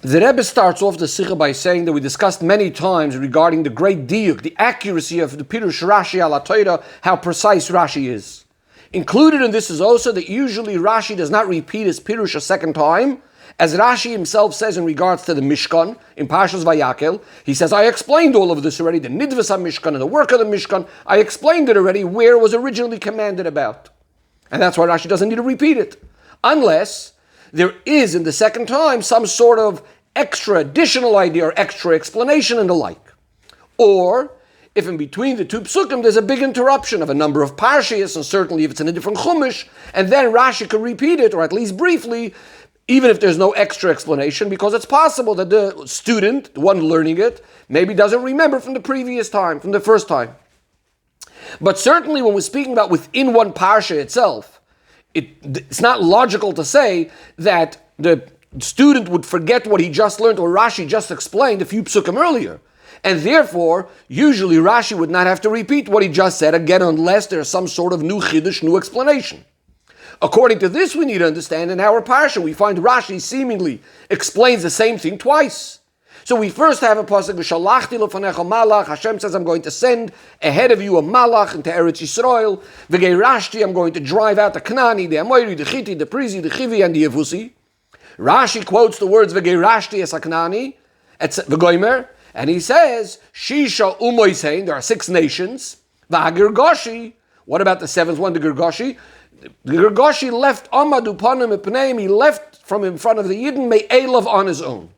The Rebbe starts off the Sicha by saying that we discussed many times regarding the great diuk, the accuracy of the Pirush Rashi ala Torah, how precise Rashi is. Included in this is also that usually Rashi does not repeat his Pirush a second time, as Rashi himself says in regards to the Mishkan, in Parshas Vayakel. He says, I explained all of this already, the Nidvas HaMishkan and the work of the Mishkan, I explained it already where it was originally commanded about. And that's why Rashi doesn't need to repeat it. Unless there is in the second time some sort of extra additional idea or extra explanation and the like. Or if in between the two psukim there's a big interruption of a number of parshias, and certainly if it's in a different chumash, and then Rashi could repeat it, or at least briefly, even if there's no extra explanation, because it's possible that the student, the one learning it, maybe doesn't remember from the previous time, from the first time. But certainly when we're speaking about within one parsha itself, it's not logical to say that the student would forget what he just learned or Rashi just explained a few psukim earlier. And therefore, usually Rashi would not have to repeat what he just said again unless there's some sort of new chiddush, new explanation. According to this, we need to understand in our parsha, we find Rashi seemingly explains the same thing twice. So we first have a pasuk, V'shalachti lefanecha malach, Hashem says, I'm going to send ahead of you a malach into Eretz Yisrael, V'geirashti, I'm going to drive out the Knani, the Amoiri, the Chiti, the Prizi, the Chivi, and the Yevusi. Rashi quotes the words V'geirashti es HaKnani, V'goimer, and he says, Shisha umoisein, there are 6 nations, V'hagirgoshi, what about the 7th one, the Girgoshi? The Girgoshi left Amad upanim epneim, he left from in front of the Yidden, Me'elav on his own.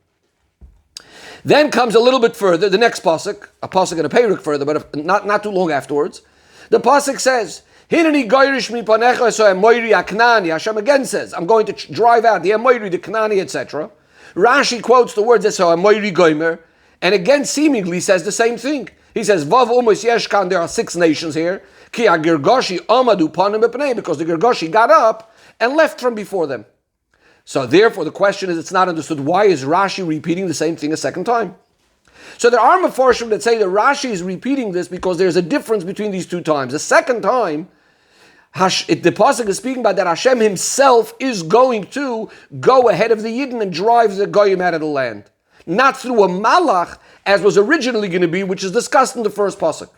Then comes a little bit further, the next pasuk, a pasuk and a perek further, but not too long afterwards. The pasuk says, Hineni goyrish mi panecha so Amoiri aknani. Hashem again says, I'm going to drive out the Amoiri, the Knani, etc. Rashi quotes the words that so Amoiri goymer, and again seemingly says the same thing. He says, Vav umos yeshkan, there are 6 nations here. Ki agirgoshi amadu panim epnei, because the Girgoshi got up and left from before them. So therefore the question is, it's not understood, why is Rashi repeating the same thing a second time? So there are Mefarshim that say that Rashi is repeating this because there's a difference between these 2 times. The second time, the pasuk is speaking about that Hashem himself is going to go ahead of the Yidden and drive the Goyim out of the land. Not through a malach, as was originally going to be, which is discussed in the first pasuk.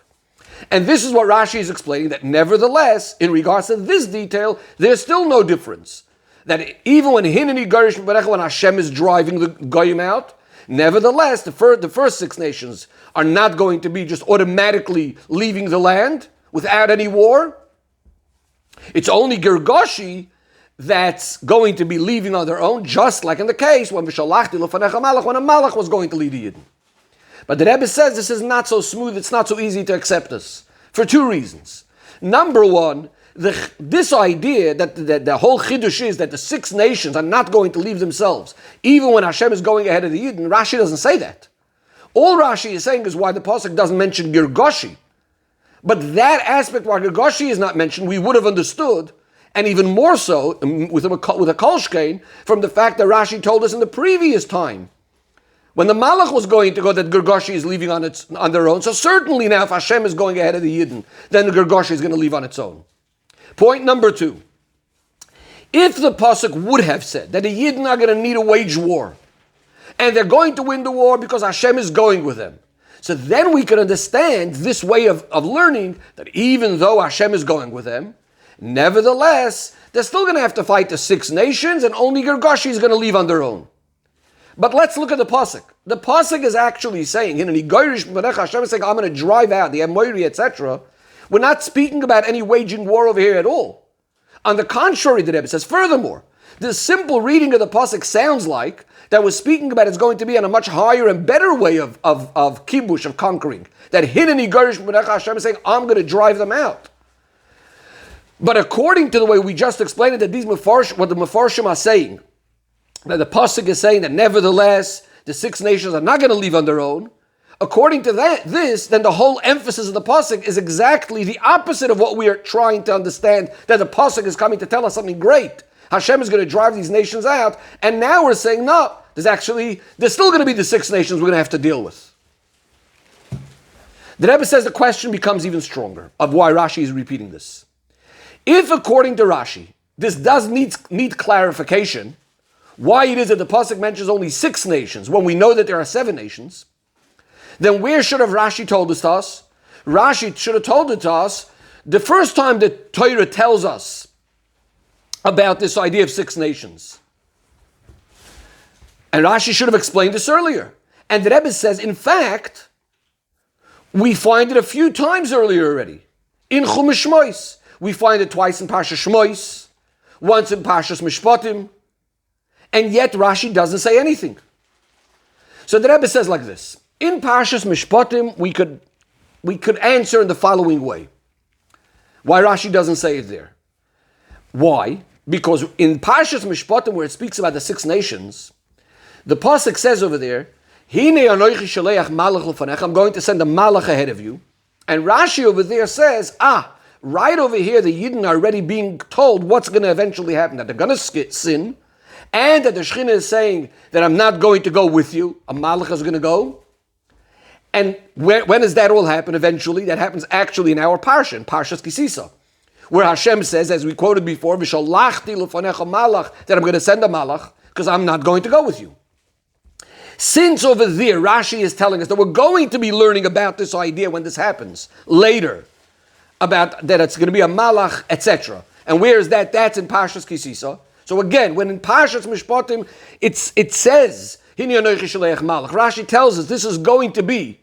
And this is what Rashi is explaining, that nevertheless, in regards to this detail, there's still no difference. That even when Hineni Garish Barecha, when Hashem is driving the Goyim out, nevertheless, the first 6 nations are not going to be just automatically leaving the land without any war. It's only Girgoshi that's going to be leaving on their own, just like in the case when V'shalachti lefanecha malach, when a malach was going to lead the Yidden. But the Rebbe says this is not so smooth, it's not so easy to accept this, for 2 reasons. Number one, this idea that the whole chidush is that the 6 nations are not going to leave themselves, even when Hashem is going ahead of the Yidden, Rashi doesn't say that. All Rashi is saying is why the pasuk doesn't mention Girgoshi. But that aspect why Girgoshi is not mentioned, we would have understood, and even more so with a kolshkein, from the fact that Rashi told us in the previous time, when the Malach was going to go, that Girgoshi is leaving on their own. So certainly now, if Hashem is going ahead of the Yidden, then the Girgoshi is going to leave on its own. Point number 2. If the pasuk would have said that the Yidden are going to need a wage war, and they're going to win the war because Hashem is going with them, so then we can understand this way of learning that even though Hashem is going with them, nevertheless, they're still going to have to fight the 6 nations, and only Girgoshi is going to leave on their own. But let's look at the pasuk. The pasuk is actually saying, Hashem is saying, I'm going to drive out the Amoiri, etc. We're not speaking about any waging war over here at all. On the contrary, the Rebbe says, furthermore, the simple reading of the pasuk sounds like that we're speaking about it's going to be on a much higher and better way of kibush, of conquering. That Hineni Garish Hashem is saying, I'm going to drive them out. But according to the way we just explained it, that these what the Mefarshim are saying, that the pasuk is saying that nevertheless the 6 nations are not going to leave on their own. According to then the whole emphasis of the pasuk is exactly the opposite of what we are trying to understand. That the pasuk is coming to tell us something great. Hashem is going to drive these nations out, and now we're saying no. There's still going to be the 6 nations we're going to have to deal with. The Rebbe says the question becomes even stronger of why Rashi is repeating this. If according to Rashi this does need clarification, why it is that the pasuk mentions only 6 nations when we know that there are 7 nations, then where should have Rashi told this to us? Rashi should have told it to us the first time the Torah tells us about this idea of 6 nations. And Rashi should have explained this earlier. And the Rebbe says, in fact, we find it a few times earlier already. In Chumash Shmois. We find it twice in Parsha Shmois, once in Parshas Mishpatim, and yet Rashi doesn't say anything. So the Rebbe says like this. In Parshas Mishpatim, we could answer in the following way. Why Rashi doesn't say it there. Why? Because in Parshas Mishpatim, where it speaks about the 6 nations, the pasuk says over there, Hine anochi shaleach malach lefanech, I'm going to send a malach ahead of you. And Rashi over there says, right over here, the Yidden are already being told what's going to eventually happen, that they're going to sin, and that the Shekhinah is saying that I'm not going to go with you, a malach is going to go. And when does that all happen eventually? That happens actually in our parsha, in Parshas Sisa, where Hashem says, as we quoted before, V'shalachti lefanecha malach, that I'm going to send a malach, because I'm not going to go with you. Since over there, Rashi is telling us that we're going to be learning about this idea when this happens later, about that it's going to be a malach, etc. And where is that? That's in Parshas Kisisa. So again, when in Parshas Mishpatim, it says, Hini anochi shaleach malach. Rashi tells us this is going to be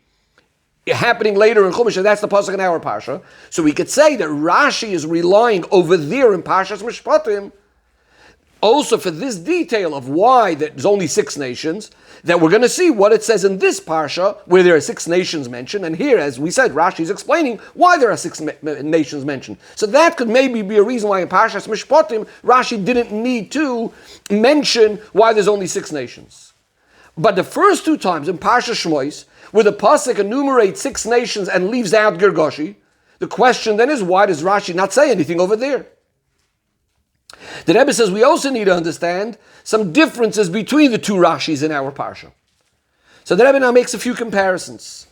happening later in Chumash, and that's the pasuk in our parsha. So we could say that Rashi is relying over there in Parshas Mishpatim also for this detail of why there's only 6 nations, that we're going to see what it says in this parsha, where there are 6 nations mentioned, and here, as we said, Rashi is explaining why there are 6 nations mentioned. So that could maybe be a reason why in Parshas Mishpatim, Rashi didn't need to mention why there's only 6 nations. But the first 2 times in Parshas Shmois, where the pasuk enumerates 6 nations and leaves out Girgashi, the question then is, why does Rashi not say anything over there? The Rebbe says we also need to understand some differences between the 2 Rashis in our parsha. So the Rebbe now makes a few comparisons.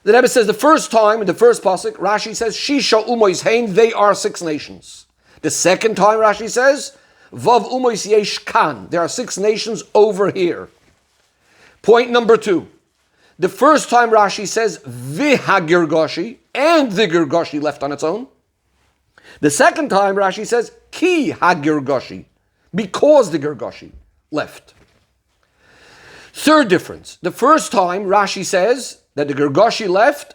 The Rebbe says the first time, in the first pasuk, Rashi says, Shisha umois hein, they are 6 nations. The second time Rashi says, Vav umois yesh kan, there are 6 nations over here. Point number 2. The first time Rashi says, V'ha-girgashi, and the Girgashi left on its own. The second time Rashi says, Ki ha-girgashi, because the Girgashi left. Third difference. The first time Rashi says that the Girgashi left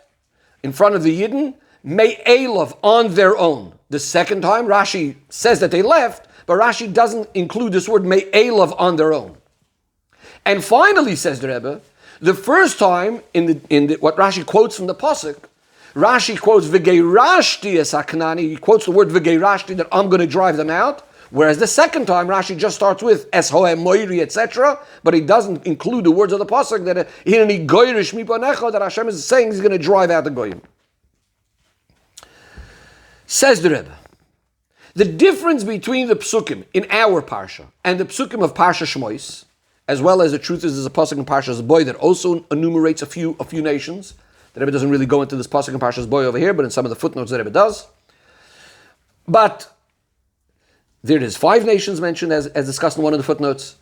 in front of the Yidden, me'elav, on their own. The second time Rashi says that they left, but Rashi doesn't include this word me'elav, on their own. And finally, says the Rebbe, the first time in the what Rashi quotes from the pasuk, Rashi quotes V'geirashti es HaKnani. He quotes the word V'geirashti, that I'm going to drive them out. Whereas the second time Rashi just starts with Es Hoem Moiri, etc. But he doesn't include the words of the pasuk that Hineni Goirish Mipanecha, that Hashem is saying he's going to drive out the Goyim. Says the Rebbe, the difference between the psukim in our parsha and the psukim of Parsha Shmois, as well as the truth is there's a pasuk in Parshas Boy that also enumerates a few nations. The Rebbe doesn't really go into this pasuk in Parshas Boy over here, but in some of the footnotes the Rebbe does. But there is 5 nations mentioned as discussed in one of the footnotes.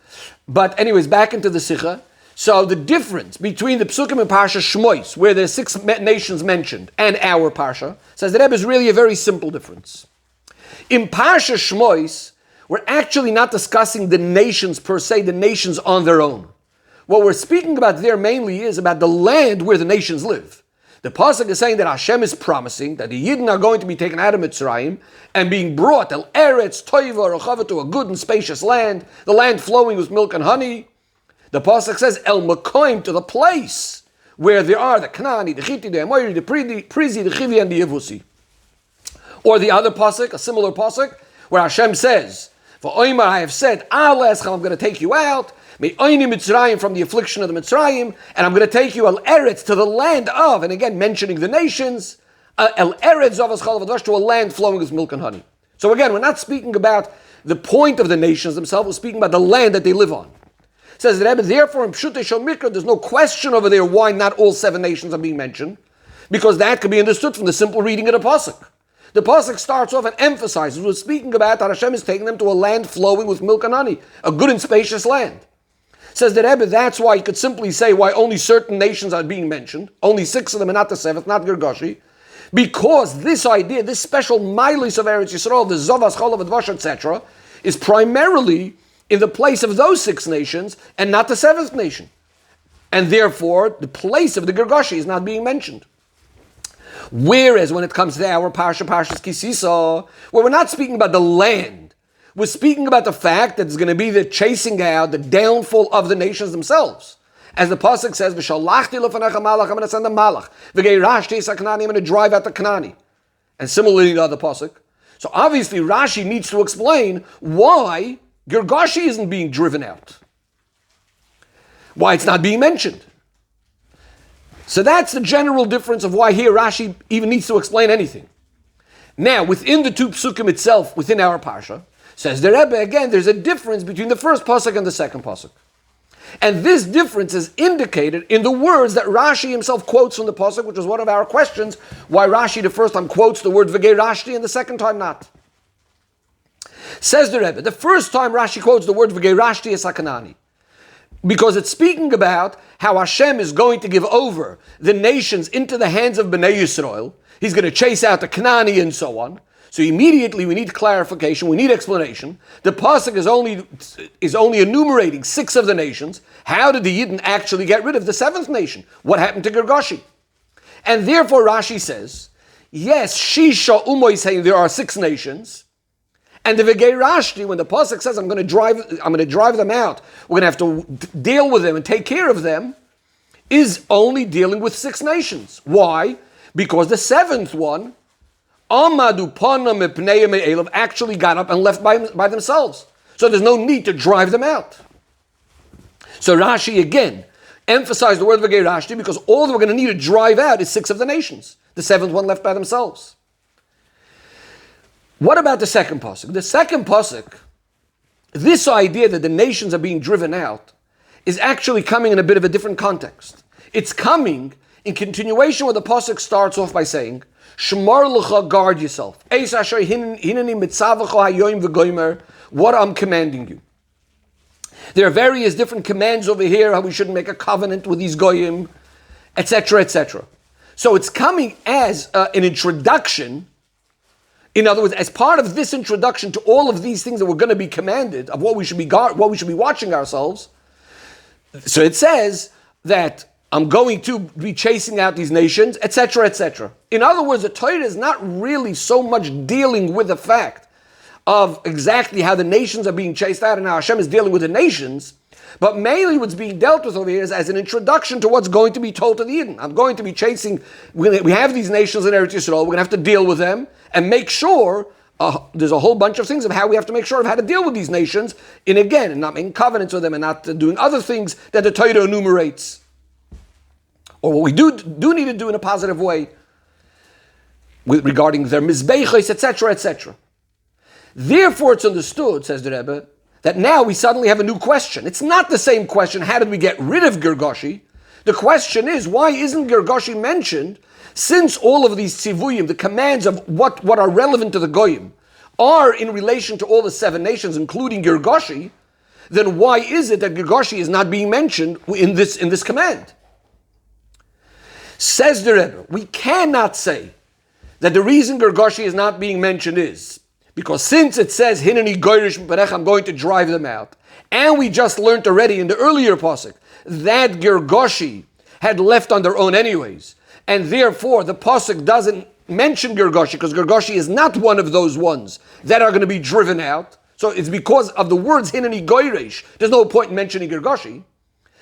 But anyways, back into the Sicha. So the difference between the psukim in Parshas Shmois, where there's 6 nations mentioned, and our parsha, says the Rebbe is really a very simple difference. In Parshas Shmois, we're actually not discussing the nations per se, the nations on their own. What we're speaking about there mainly is about the land where the nations live. The pasuk is saying that Hashem is promising that the Yidden are going to be taken out of Mitzrayim and being brought El Eretz Toiva Rochava, to a good and spacious land, the land flowing with milk and honey. The pasuk says El Makoim, to the place where there are the Knani, the Chiti, the Amori, the Prizi, the Chivi, and the Yevusi. Or the other pasuk, a similar pasuk, where Hashem says, "For Oimar, I have said, I'm going to take you out. Mitzrayim, from the affliction of the Mitzrayim, and I'm going to take you El Eretz, to the land of," and again mentioning the nations, El Eretz Zavas Chalavadosh, to a land flowing with milk and honey. So again, we're not speaking about the point of the nations themselves, we're speaking about the land that they live on. It says the Rebbe, therefore in Pshutei Shel Mikra, there's no question over there why not all 7 nations are being mentioned, because that could be understood from the simple reading of the pasuk. The pasuk starts off and emphasizes, we're speaking about that Hashem is taking them to a land flowing with milk and honey, a good and spacious land. Says the Rebbe, that's why you could simply say why only certain nations are being mentioned, only 6 of them and not the 7th, not Girgashi, because this idea, this special milis of Eretz Yisrael, the Zovas, Cholav, Dvash, etc., is primarily in the place of those 6 nations and not the 7th nation. And therefore, the place of the Girgashi is not being mentioned. Whereas when it comes to our Parshas Ki Sisa, where we're not speaking about the land, we're speaking about the fact that it's going to be the chasing out, the downfall of the nations themselves. As the pasuk says, "V'shalachti lefanecha malach," I'm going to send a malach. "V'geirashti es haKnani," I'm going to drive out the Knani. And similarly, the other pasuk. So obviously, Rashi needs to explain why Girgashi isn't being driven out, why it's not being mentioned. So that's the general difference of why here Rashi even needs to explain anything. Now, within the 2 psukim itself, within our parsha, says the Rebbe again, there's a difference between the first pasuk and the second pasuk. And this difference is indicated in the words that Rashi himself quotes from the pasuk, which was one of our questions, why Rashi the first time quotes the word V'geirashti and the second time not. Says the Rebbe, the first time Rashi quotes the word V'geirashti es haKnani, because it's speaking about how Hashem is going to give over the nations into the hands of Bnei Yisrael. He's going to chase out the Knani and so on. So immediately we need clarification, we need explanation. The pasuk is only enumerating 6 of the nations. How did the Yidden actually get rid of the 7th nation? What happened to Girgashi? And therefore Rashi says, yes, Shisha Umoy saying there are 6 nations. And the V'geirashti, when the pasuk says I'm going to drive them out, we're going to have to deal with them and take care of them, is only dealing with 6 nations. Why? Because the 7th one, Amadu Panam Epnei Me'elav, actually got up and left by themselves. So there's no need to drive them out. So Rashi again emphasized the word V'geirashti because all that we're going to need to drive out is 6 of the nations. The 7th one left by themselves. What about the second pasuk? The second pasuk, this idea that the nations are being driven out, is actually coming in a bit of a different context. It's coming in continuation where the pasuk starts off by saying, Shmar l'cha, guard yourself. Eis asher hineni mitzavacha hayoim v'goymer, what I'm commanding you. There are various different commands over here, how we shouldn't make a covenant with these goyim, etc., etc. So it's coming as an introduction. In other words, as part of this introduction to all of these things that we're going to be commanded, of what we should be watching ourselves. So it says that I'm going to be chasing out these nations, etc., etc. In other words, the Torah is not really so much dealing with the fact of exactly how the nations are being chased out and how Hashem is dealing with the nations, but mainly what's being dealt with over here is as an introduction to what's going to be told to the Eden. I'm going to be chasing, we have these nations in Eretz Yisrael, we're going to have to deal with them and make sure, there's a whole bunch of things of how we have to make sure of how to deal with these nations, and not making covenants with them and not doing other things that the Torah enumerates. Or what we do need to do in a positive way regarding their mizbeichos, etc., etc. Therefore, it's understood, says the Rebbe, that now we suddenly have a new question. It's not the same question, how did we get rid of Girgashi? The question is, why isn't Girgashi mentioned, since all of these tzivuyim, the commands of what are relevant to the goyim, are in relation to all the 7 nations, including Girgashi, then why is it that Girgashi is not being mentioned in this command? Says the Rebbe, we cannot say that the reason Girgashi is not being mentioned is because since it says, Hineni Goyrish M'perech, I'm going to drive them out, and we just learned already in the earlier pasuk that Girgashi had left on their own anyways, and therefore the pasuk doesn't mention Girgashi because Girgashi is not one of those ones that are going to be driven out. So it's because of the words Hineni Goyrish. There's no point in mentioning Girgashi.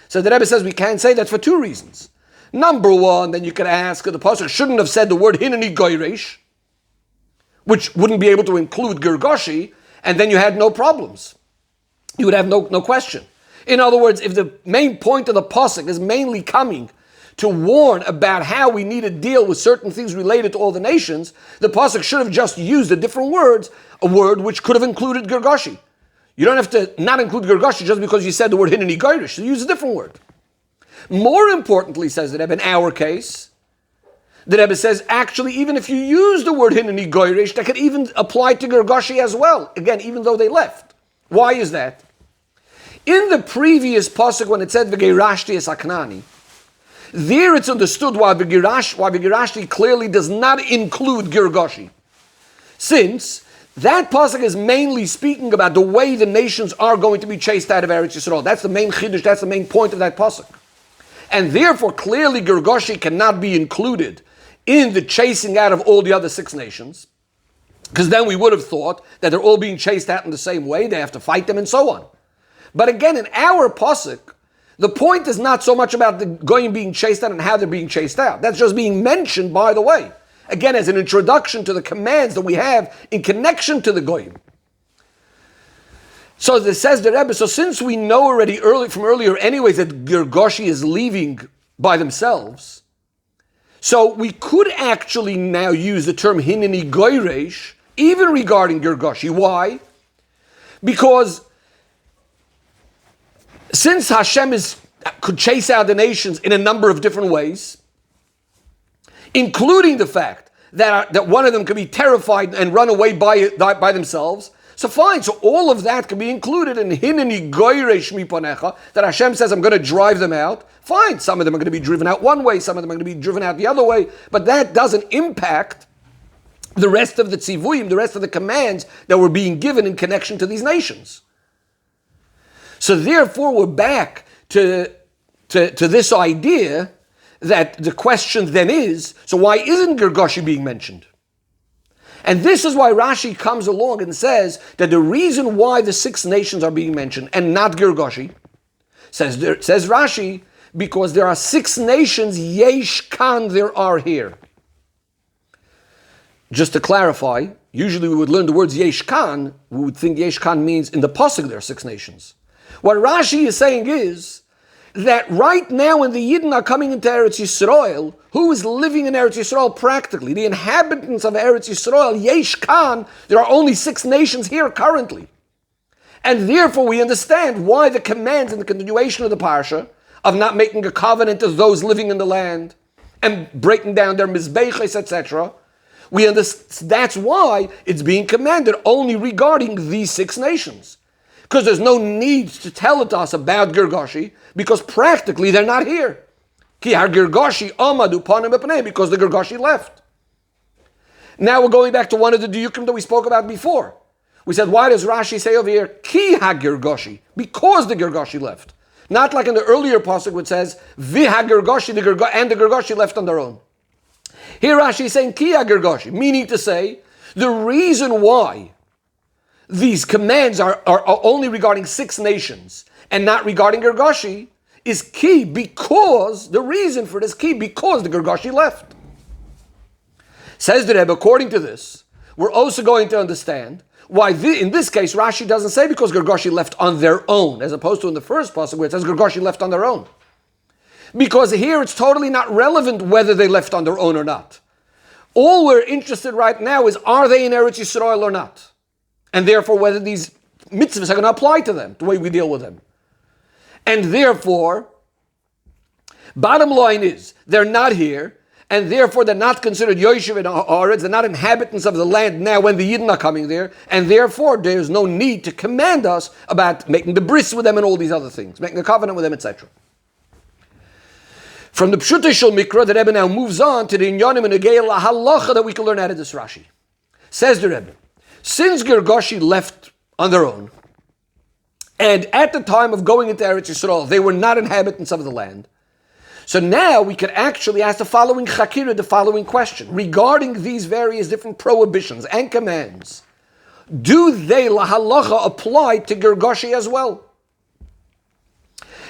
So the Rebbe says we can't say that for 2 reasons. Number one, then you could ask, the pasuk shouldn't have said the word Hineni Goyrish, which wouldn't be able to include Girgashi, and then you had no problems. You would have no question. In other words, if the main point of the pasuk is mainly coming to warn about how we need to deal with certain things related to all the nations, the pasuk should have just used a different a word which could have included Girgashi. You don't have to not include Girgashi just because you said the word Hineni Goyrish. So use a different word. More importantly, says the Rebbe, in our case, The Rebbe says, actually, even if you use the word Hineni Goyrish, that could even apply to Gergashi as well. Again, even though they left. Why is that? In the previous pasuk, when it said V'geirashti es Aknani, there it's understood why V'geirashti clearly does not include Gergashi. Since that pasuk is mainly speaking about the way the nations are going to be chased out of Eretz Yisrael. That's the main chiddush, that's the main point of that pasuk. And therefore, clearly Gergashi cannot be included in the chasing out of all the other 6 nations, because then we would have thought that they're all being chased out in the same way, they have to fight them and so on. But again, in our pasuk, the point is not so much about the goyim being chased out and how they're being chased out. That's just being mentioned, by the way, again, as an introduction to the commands that we have in connection to the goyim. So it says the Rebbe, so since we know already from earlier anyways that Gergashi is leaving by themselves, so we could actually now use the term Hineni Goyresh even regarding Gergashi. Why? Because since Hashem could chase out the nations in a number of different ways, including the fact that one of them could be terrified and run away by themselves, so fine, so all of that can be included in Hineni Goyresh Mipanecha, that Hashem says, I'm going to drive them out. Fine, some of them are going to be driven out one way, some of them are going to be driven out the other way, but that doesn't impact the rest of the tzivuyim, the rest of the commands that were being given in connection to these nations. So therefore, we're back to this idea that the question then is, so why isn't Gergashi being mentioned? And this is why Rashi comes along and says that the reason why the 6 nations are being mentioned and not Gergashi, says Rashi, because there are 6 nations, yesh kan, there are here. Just to clarify, usually we would learn the words yesh kan, we would think yesh kan means in the pasuk there are 6 nations. What Rashi is saying is that right now when the Yidden are coming into Eretz Yisrael, who is living in Eretz Yisrael practically? The inhabitants of Eretz Yisrael, yesh kan, there are only 6 nations here currently. And therefore we understand why the commands in the continuation of the parsha of not making a covenant to those living in the land and breaking down their mizbeches, etc. We understand that's why it's being commanded only regarding these 6 nations. Because there's no need to tell it to us about Gergashi, because practically they're not here. Ki har Gergashi amadu panim b'pnei, because the Gergashi left. Now we're going back to one of the diyukim that we spoke about before. We said, why does Rashi say over here, Ki ha Gergashi? Because the Gergashi left. Not like in the earlier pasuk which says, Vi ha Gergashi, and the Gergashi left on their own. Here Rashi is saying, Ki ha Gergashi, meaning to say, the reason why these commands are only regarding 6 nations and not regarding Gergashi is key, because the reason for this key, because the Gergashi left. Says the Rebbe, according to this, we're also going to understand why in this case Rashi doesn't say because Gergashi left on their own, as opposed to in the first passage where it says Gergashi left on their own. Because here it's totally not relevant whether they left on their own or not. All we're interested right now is, are they in Eretz Yisrael or not? And therefore whether these mitzvahs are going to apply to them, the way we deal with them. And therefore, bottom line is, they're not here, and therefore they're not considered Yoshev and Haaretz, they're not inhabitants of the land now when the Yidden are coming there, and therefore there's no need to command us about making the bris with them and all these other things, making a covenant with them, etc. From the Pshutei Shel Mikra, the Rebbe now moves on to the Inyanim and Negei Halacha that we can learn out of this Rashi. Says the Rebbe, since Gergashi left on their own, and at the time of going into Eretz Yisrael, they were not inhabitants of the land, so now we could actually ask the following chakira, the following question, regarding these various different prohibitions and commands. Do they, lahalacha, apply to Gergashi as well?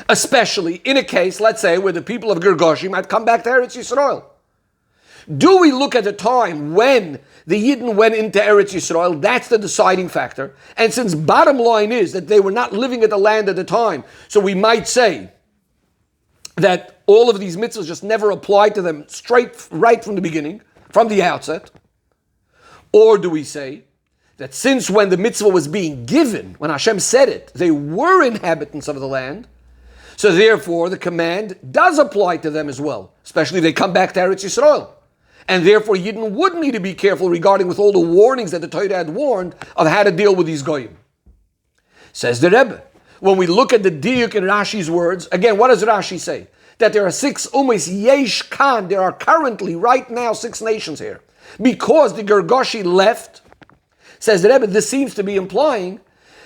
Especially in a case, let's say, where the people of Gergashi might come back to Eretz Yisrael. Do we look at the time when the Yidden went into Eretz Yisrael? That's the deciding factor. And since bottom line is that they were not living at the land at the time, so we might say that all of these mitzvahs just never applied to them right from the beginning, from the outset. Or do we say that since when the mitzvah was being given, when Hashem said it, they were inhabitants of the land, so therefore the command does apply to them as well, especially if they come back to Eretz Yisrael. And therefore, Yidden would need to be careful regarding with all the warnings that the Torah had warned of how to deal with these goyim. Says the Rebbe, when we look at the diuk in Rashi's words, again, what does Rashi say? That there are 6 umis yesh kan, there are currently, right now, 6 nations here. Because the Gergoshi left, says the Rebbe, this seems to be implying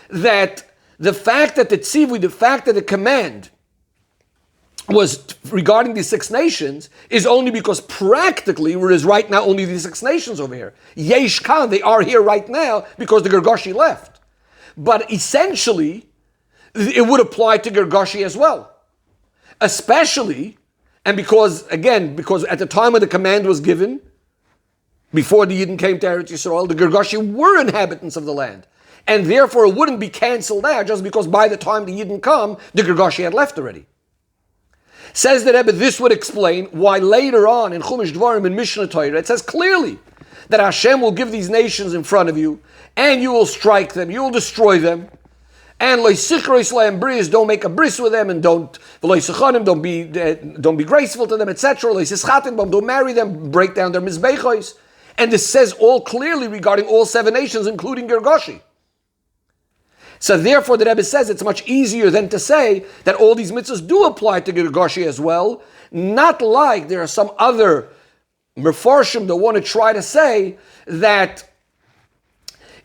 that the fact that the tzivui, the fact that the command was regarding these 6 nations is only because practically there is right now only these 6 nations over here. Yesh kan, they are here right now because the Gergoshi left. But essentially, it would apply to Gergoshi as well. Especially, and because at the time when the command was given, before the Yidden came to Eretz Yisrael, the Gergoshi were inhabitants of the land. And therefore it wouldn't be cancelled out just because by the time the Yidden come, the Gergoshi had left already. Says the Rebbe, this would explain why later on in Chumash Dvarim and Mishnah Torah, it says clearly that Hashem will give these nations in front of you, and you will strike them, you will destroy them. And don't make a bris with them, and don't be graceful to them, etc. Don't marry them, break down their mizbechos. And this says all clearly regarding all 7 nations, including Gergoshi. So therefore, the Rebbe says it's much easier than to say that all these mitzvahs do apply to Gergoshi as well. Not like there are some other mefarshim that want to try to say that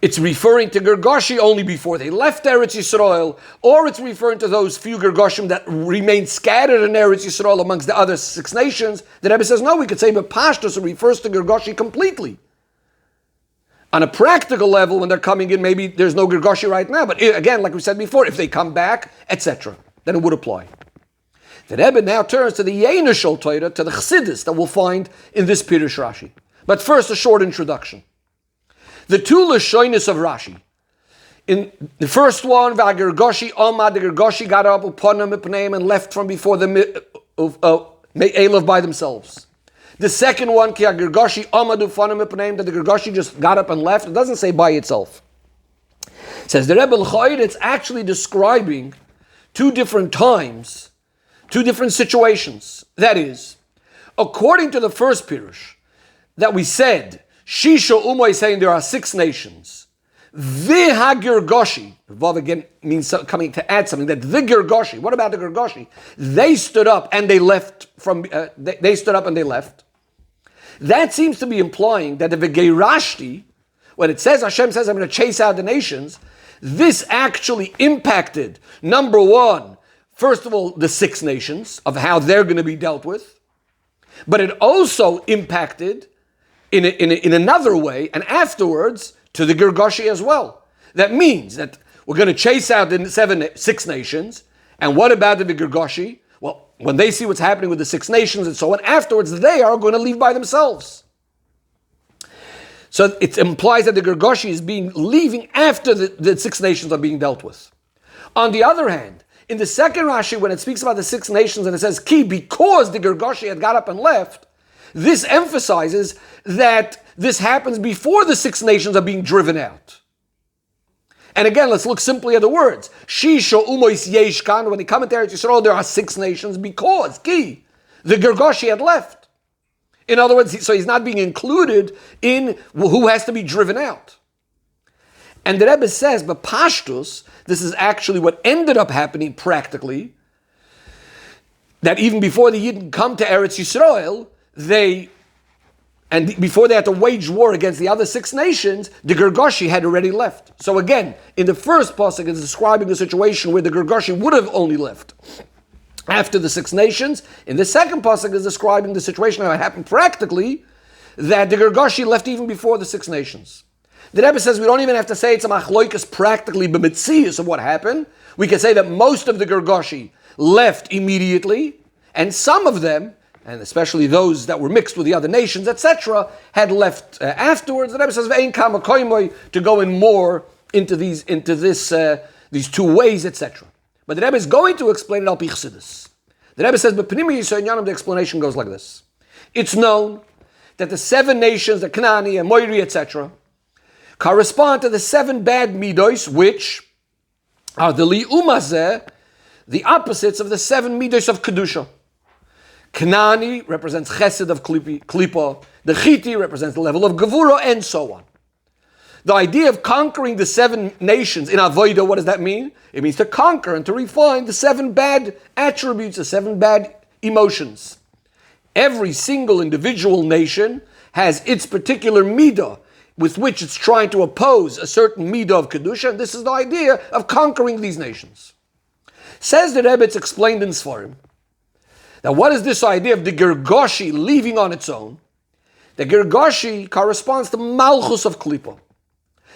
it's referring to Gergoshi only before they left Eretz Yisrael, or it's referring to those few Gergoshim that remained scattered in Eretz Yisrael amongst the other 6 nations. The Rebbe says, no, we could say B'Pashtus, it refers to Gergoshi completely. On a practical level, when they're coming in, maybe there's no Gergoshi right now, but again, like we said before, if they come back, etc., then it would apply. The Rebbe now turns to the Yenishal Torah, to the Chassidus that we'll find in this Pirush Rashi. But first, a short introduction. The 2 Lashonis of Rashi. In the first one, V'agergoshi Omad, the Gergoshi got up upon him and left from before the Elav by themselves. The second one, Ki Gergoshi Omad upon him that the Gergoshi just got up and left. It doesn't say by itself. It says the Rebbe L'Chayr, it's actually describing 2 different times, 2 different situations. That is, according to the first Pirush, that we said, Shisha Umay is saying there are 6 nations. The Gergoshi, Vav again means coming to add something, that the Gergoshi, what about the Gergoshi? They stood up and they left from, they stood up and they left. That seems to be implying that the Geirashti, when it says, Hashem says, I'm going to chase out the nations, this actually impacted, number 1, first of all, the 6 nations, of how they're going to be dealt with. But it also impacted in another way, and afterwards, to the Gergoshi as well. That means that we're going to chase out the 6 nations, and what about the Gergoshi? Well, when they see what's happening with the 6 nations and so on, afterwards they are going to leave by themselves. So it implies that the Gergoshi is leaving after the 6 nations are being dealt with. On the other hand, in the second Rashi, when it speaks about the 6 nations and it says, Ki, because the Gergoshi had got up and left, this emphasizes that this happens before the 6 nations are being driven out. And again, let's look simply at the words. Shisha umois yeshkan, when they come into Eretz Yisrael, there are 6 nations because, Ki, the Gergoshi had left. In other words, so he's not being included in who has to be driven out. And the Rebbe says, but Pashtus, this is actually what ended up happening practically, that even before the Yidden come to Eretz Yisrael, before they had to wage war against the other 6 nations, the Gergoshi had already left. So again, in the first pasuk, it's describing a situation where the Gergoshi would have only left after the 6 nations. In the second pasuk, is describing the situation that happened practically, that the Gergoshi left even before the 6 nations. The Rebbe says we don't even have to say it's a machloikas practically b'metzius of what happened. We can say that most of the Gergoshi left immediately, and some of them, and especially those that were mixed with the other nations, etc., had left afterwards. The Rebbe says ve'ein kama koimoy, to go in more into these 2 ways, etc. But the Rebbe is going to explain it al pi Chassidus. The Rebbe says, but the explanation goes like this. It's known that the 7 nations, the Knani and Moiri, etc., correspond to the 7 bad midos, which are the li'umazeh, the opposites of the 7 midos of Kedusha. Knani represents chesed of klipa. The chiti represents the level of gevura, and so on. The idea of conquering the 7 nations in avodah, what does that mean? It means to conquer and to refine the 7 bad attributes, the 7 bad emotions. Every single individual nation has its particular midah with which it's trying to oppose a certain midah of kedusha, and this is the idea of conquering these nations. Says the Rebbe, it's explained in Sfarim. Now, what is this idea of the Gergoshi leaving on its own? The Gergoshi corresponds to Malchus of Klippa.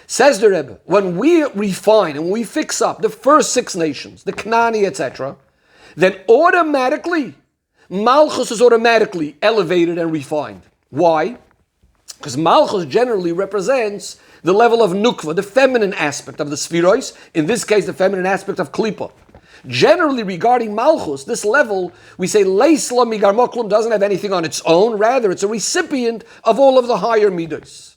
Says the Rebbe, when we refine and we fix up the first 6 nations, the Knani, etc., then automatically, Malchus is automatically elevated and refined. Why? Because Malchus generally represents the level of Nukva, the feminine aspect of the Spherois, in this case, the feminine aspect of Klippa. Generally, regarding Malchus, this level, we say Leisla Migarmoklum doesn't have anything on its own, rather it's a recipient of all of the higher midos.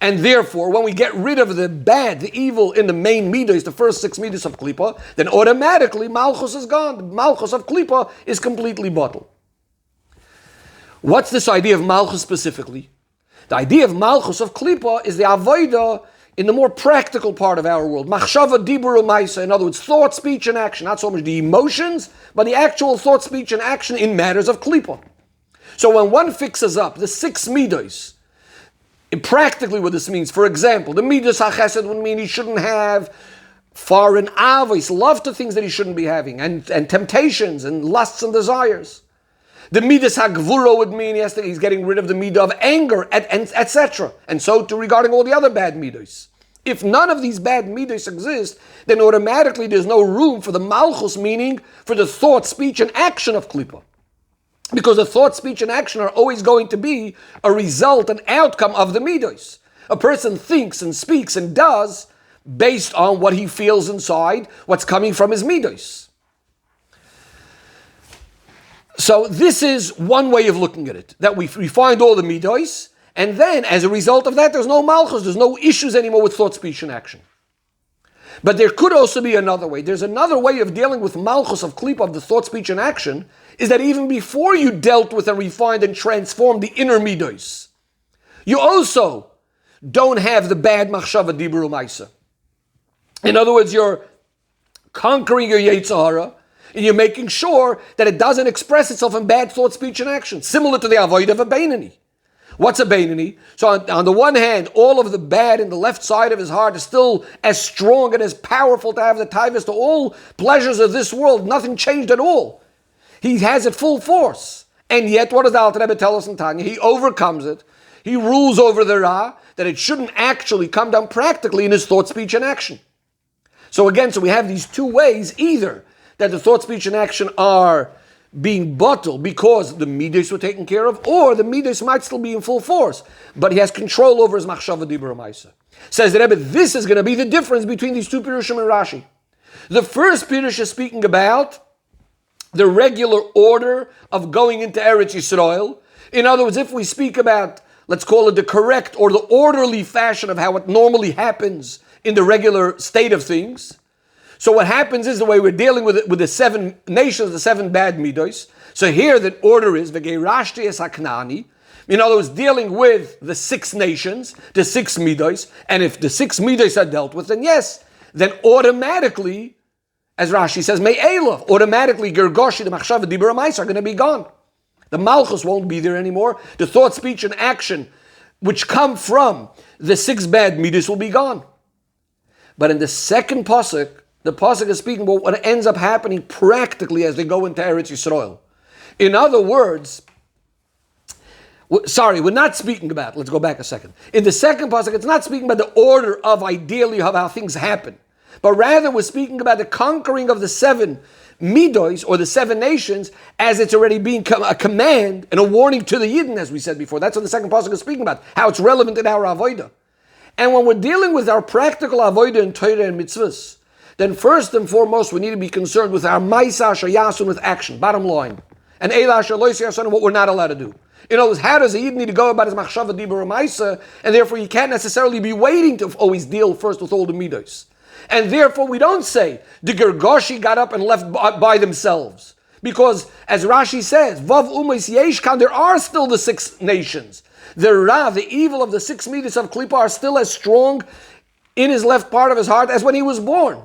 And therefore, when we get rid of the bad, the evil in the main midos, the first 6 midos of Klippa, then automatically Malchus is gone. The Malchus of Klippa is completely bottled. What's this idea of Malchus specifically? The idea of Malchus of Klippa is the avodah in the more practical part of our world. Machshava, dibur, u'maisa, in other words, thought, speech, and action. Not so much the emotions, but the actual thought, speech, and action in matters of Klippa. So when one fixes up the 6 midos, practically what this means, for example, the midas hachesed would mean he shouldn't have foreign avos, love to things that he shouldn't be having, and temptations and lusts and desires. The midas hagvura would mean he's getting rid of the midah of anger, etc. And so too regarding all the other bad midas. If none of these bad midas exist, then automatically there's no room for the malchus, meaning for the thought, speech, and action of klippa. Because the thought, speech, and action are always going to be a result, an outcome of the midos. A person thinks and speaks and does based on what he feels inside, what's coming from his midos. So this is one way of looking at it, that we find all the midos, and then as a result of that, there's no malchus, there's no issues anymore with thought, speech, and action. But there could also be another way. There's another way of dealing with malchus of klippa, of the thought, speech, and action, is that even before you dealt with and refined and transformed the inner midos, you also don't have the bad machshava dibur u'maisa. In other words, you're conquering your Yetzer Hara, and you're making sure that it doesn't express itself in bad thought, speech, and action, similar to the avodah of a Beinani. What's a Beinani? So on the one hand, all of the bad in the left side of his heart is still as strong and as powerful to have the taivas to all pleasures of this world. Nothing changed at all. He has it full force. And yet, what does the Alter Rebbe tell us in Tanya? He overcomes it. He rules over the Ra, that it shouldn't actually come down practically in his thought, speech, and action. So again, we have these two ways, either that the thought, speech, and action are being bottled because the midos were taken care of, or the midos might still be in full force, but he has control over his machshava dibur u'maisa. Says the Rebbe, this is going to be the difference between these two pirushim and Rashi. The first pirush is speaking about the regular order of going into Eretz Yisrael. In other words, if we speak about, let's call it the correct or the orderly fashion of how it normally happens in the regular state of things. So what happens is the way we're dealing with it, with the 7 nations, the 7 bad midos. So here the order is v'geirashti es haknani. In other words, dealing with the 6 nations, the 6 midos. And if the 6 midos are dealt with, then yes, then automatically, as Rashi says, me'elav, automatically gergoshi, the machshava dibur u'maisa are going to be gone. The malchus won't be there anymore. The thought, speech, and action which come from the 6 bad midos will be gone. But in the second pasuk, the pasuk is speaking about what ends up happening practically as they go into Eretz Yisrael. In other words, we're not speaking about, let's go back a second. In the second pasuk, it's not speaking about the order of ideally of how things happen, but rather we're speaking about the conquering of the 7 midos, or the 7 nations, as it's already being a command and a warning to the Yidden, as we said before. That's what the second pasuk is speaking about, how it's relevant in our avodah. And when we're dealing with our practical avodah and Torah and mitzvahs, then first and foremost, we need to be concerned with our ma'isa shayasun, with action, bottom line. And eila shalois yasun, what we're not allowed to do. In other words, how does a Yid need to go about his machshava dibur u'maisa, and therefore he can't necessarily be waiting to always deal first with all the midos. And therefore we don't say, the Gergoshi got up and left by themselves. Because, as Rashi says, Vav Umis Yeshkan, there are still the 6 nations. The Ra, the evil of the 6 meters of Klippa, are still as strong in his left part of his heart as when he was born.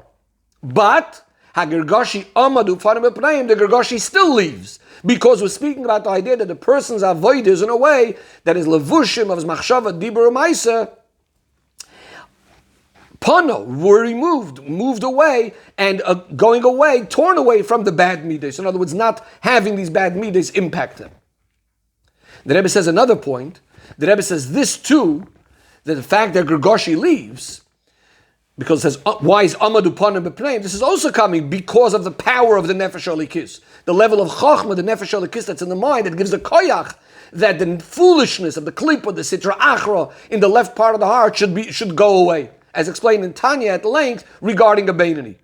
But, HaGergashi Amadu Farim Epnaim, the Gergashi still leaves. Because we're speaking about the idea that the person's avoid is in a way that is levushim of his machshava, dibur, maisa, Pano were removed, moved away, and going away, torn away from the bad midas. In other words, not having these bad midas impact them. The Rebbe says another point. The Rebbe says this too, that the fact that Gergashi leaves, because it says, why is Amadu Panim B'Pneim? This is also coming because of the power of the Nefesh Elikis. The level of Chachma, the Nefesh Elikis that's in the mind, that gives the koyach, that the foolishness of the Klippa, the Sitra Achra, in the left part of the heart should go away. As explained in Tanya at length regarding a Beinani.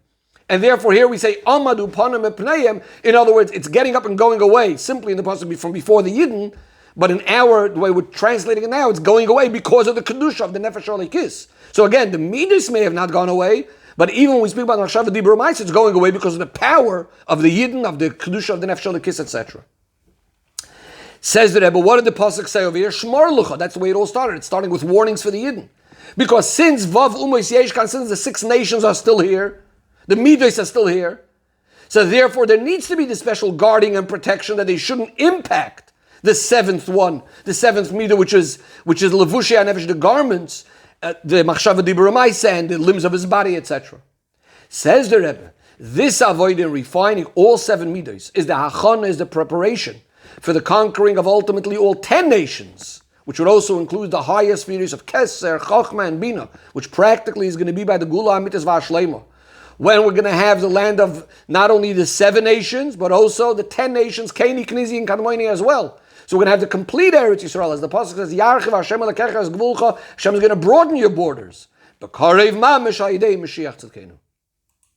And therefore here we say, Amadu Panim Epneim, in other words, it's getting up and going away, simply in the passage from before the Yidden, but in the way we're translating it now, it's going away because of the Kedusha of the Nefesh Elikis. So again, the Midas may have not gone away, but even when we speak about Machshava Dibur Ma'is, it's going away because of the power of the Yidden, of the Kedusha of the Nefesh Elikis, etc. Says the Rebbe, what did the Pasuk say over here? Shmar Lucha, that's the way it all started. It's starting with warnings for the Yidden. Because since Vav Umois Yeshkan, since the 6 nations are still here, the Midas are still here, so therefore there needs to be the special guarding and protection that they shouldn't impact the 7th one, the 7th Midah, which is Levushei HaNefesh, the garments, the Machshava Dibur Maisa, and the limbs of his body, etc. Says the Rebbe, this avoid in refining all 7 Midas is the Hachana, is the preparation for the conquering of ultimately all 10 nations, which would also include the highest spheres of Keser, Chochma, and Bina, which practically is going to be by the Gula Amitas Vashlema. When we're going to have the land of not only the 7 nations, but also the 10 nations, Keni, Knizi, and Kadmoni as well. So we're going to have the complete Eretz Yisrael. As the Pasuk says, Yarchiv Hashem Alekecha es Gvulcha, Hashem is going to broaden your borders. The Karev Ma Meshayidei Mashiach Tzidkenu.